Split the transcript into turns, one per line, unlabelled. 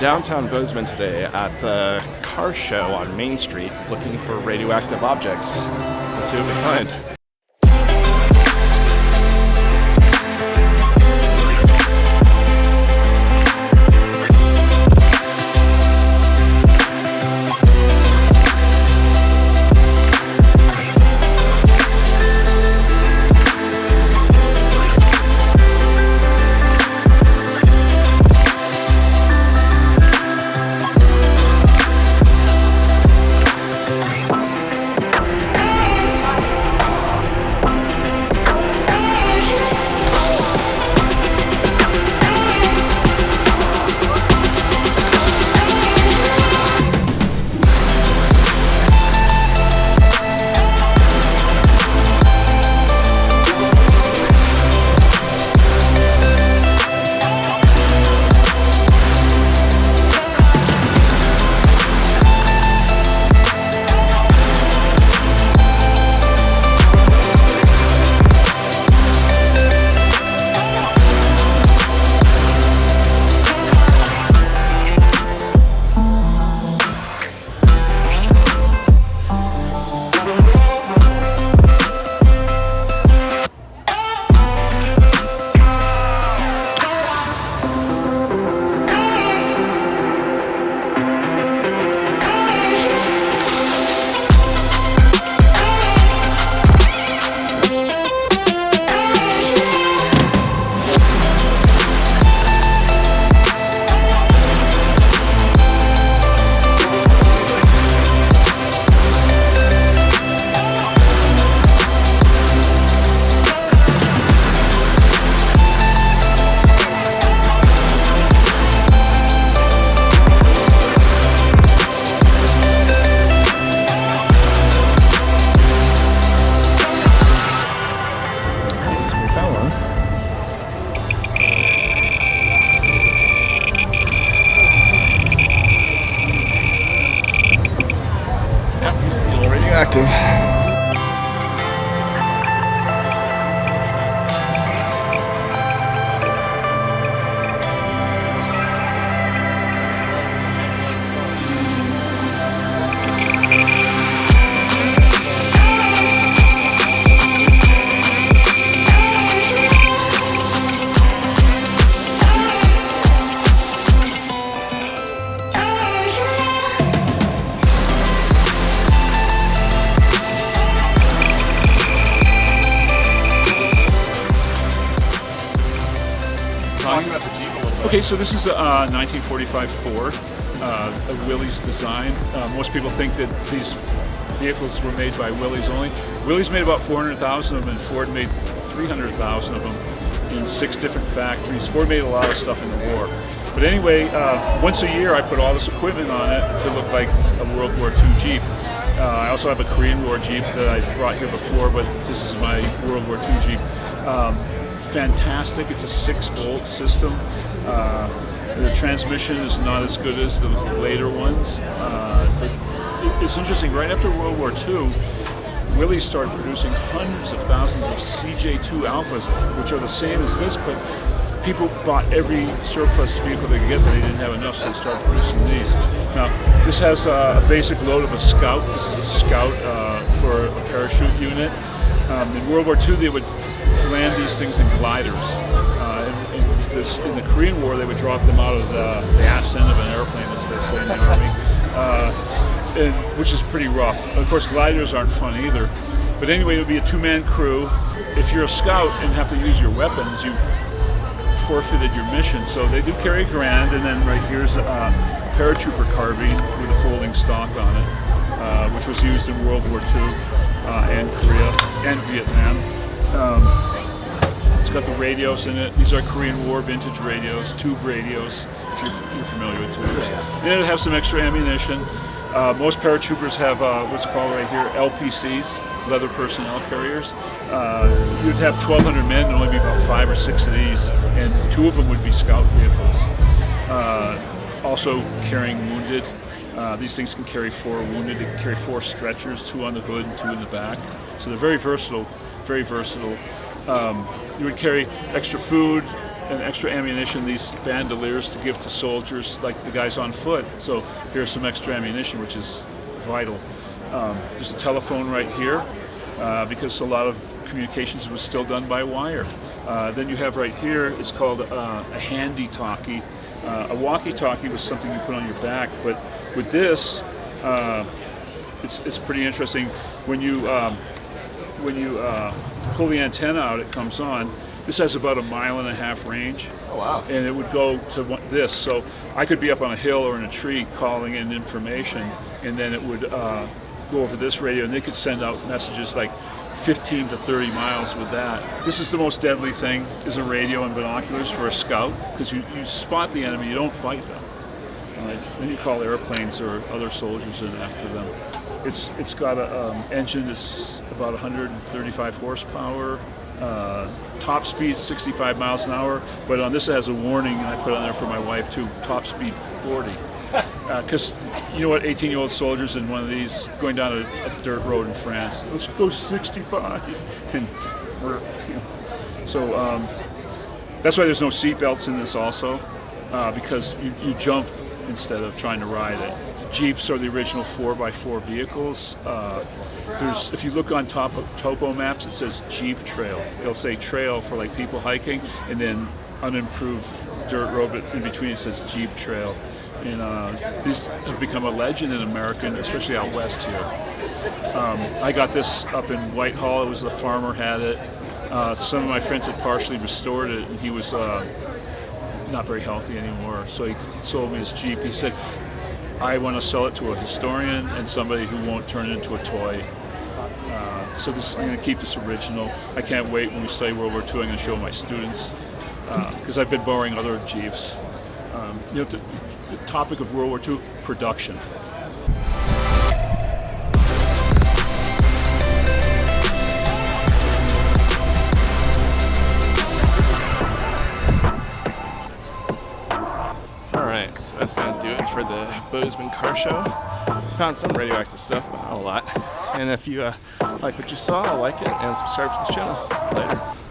downtown Bozeman today at the car show on Main Street looking for radioactive objects. Let's see what we find. Radioactive.
Okay, so this is a 1945 Ford, a Willys design. Most people think that these vehicles were made by Willys only. Willys made about 400,000 of them, and Ford made 300,000 of them in 6 different factories. Ford made a lot of stuff in the war. But anyway, once a year I put all this equipment on it to look like a World War II Jeep. I also have a Korean War Jeep that I brought here before, but this is my World War II Jeep. Fantastic. It's a 6-volt system. The transmission is not as good as the later ones. But it's interesting. Right after World War II, Willys started producing hundreds of thousands of CJ2 Alphas, which are the same as this, but people bought every surplus vehicle they could get, but they didn't have enough, so they started producing these. Now, this has a basic load of a Scout. This is a Scout for a parachute unit. In World War II, they would land these things in gliders. In the Korean War, they would drop them out of the ass end of an airplane, as they say in the Army, which is pretty rough. Of course, gliders aren't fun either. But anyway, it would be a 2-man crew. If you're a Scout and have to use your weapons, you've forfeited your mission. So they do carry a Grand, and then right here's a paratrooper carbine with a folding stock on it, which was used in World War II and Korea and Vietnam. It's got the radios in it. These are Korean War vintage radios, tube radios, if you're familiar with tubes. And it has some extra ammunition. Most paratroopers have what's called right here LPCs, leather personnel carriers. You'd have 1,200 men, and only be about 5 or 6 of these, and 2 of them would be Scout vehicles. Also carrying wounded. These things can carry 4 wounded. They can carry 4 stretchers, 2 on the hood and 2 in the back. So they're very versatile, very versatile. You would carry extra food, an extra ammunition, these bandoliers to give to soldiers like the guys on foot. So here's some extra ammunition, which is vital. There's a telephone right here because a lot of communications was still done by wire. Then you have right here, it's called a handy-talkie. A walkie-talkie was something you put on your back, but with this, it's pretty interesting. When you pull the antenna out, it comes on. This has about 1.5 mile range.
Oh, wow.
And it would go to this. So I could be up on a hill or in a tree calling in information, and then it would go over this radio, and they could send out messages like 15 to 30 miles with that. This is the most deadly thing, is a radio and binoculars for a scout, because you spot the enemy, you don't fight them. Then you call airplanes or other soldiers in after them. It's got an engine that's about 135 horsepower. Top speed 65 miles an hour, but on this it has a warning, and I put on there for my wife too, top speed 40. Because you know what, 18-year-old soldiers in one of these going down a dirt road in France, let's go 65, and we're, so that's why there's no seat belts in this also, because you jump instead of trying to ride it. Jeeps are the original 4x4 vehicles. If you look on top of topo maps, it says Jeep Trail. It'll say trail for like people hiking, and then unimproved dirt road, but in between it says Jeep Trail. And these have become a legend in America, especially out west here. I got this up in Whitehall. It was the farmer had it. Some of my friends had partially restored it, and he was not very healthy anymore. So he sold me his Jeep. He said, I want to sell it to a historian and somebody who won't turn it into a toy. So I'm going to keep this original. I can't wait when we study World War II. I'm going to show my students, because I've been borrowing other Jeeps. The topic of World War II, production.
Alright, so that's going to do it for the Bozeman car show. Found some radioactive stuff, but not a lot. And if you like what you saw, like it and subscribe to the channel. Later.